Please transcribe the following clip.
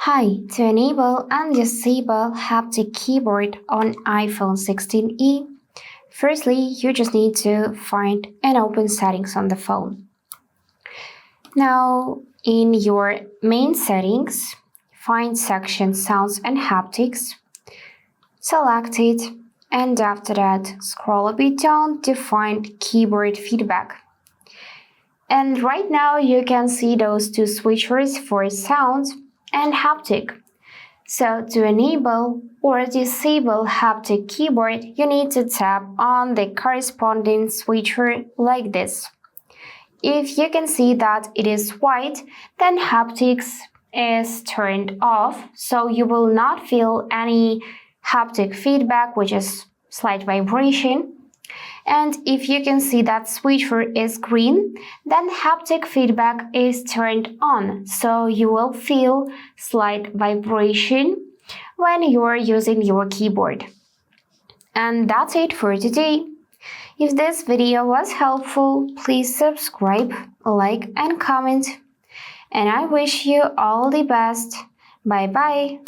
Hi, to enable and disable haptic keyboard on iPhone 16e, firstly, you just need to find and open settings on the phone. Now, in your main settings, find section sounds and haptics, select it, and after that, scroll a bit down to find keyboard feedback. And right now, you can see those two switchers for sound and haptic. So to enable or disable haptic keyboard, you need to tap on the corresponding switcher like this. If you can see that it is white, then haptics is turned off, so you will not feel any haptic feedback, which is slight vibration. And if you can see that switcher is green, then haptic feedback is turned on, so you will feel slight vibration when you are using your keyboard. And that's it for today. If this video was helpful, please subscribe, like and comment. And I wish you all the best. Bye bye.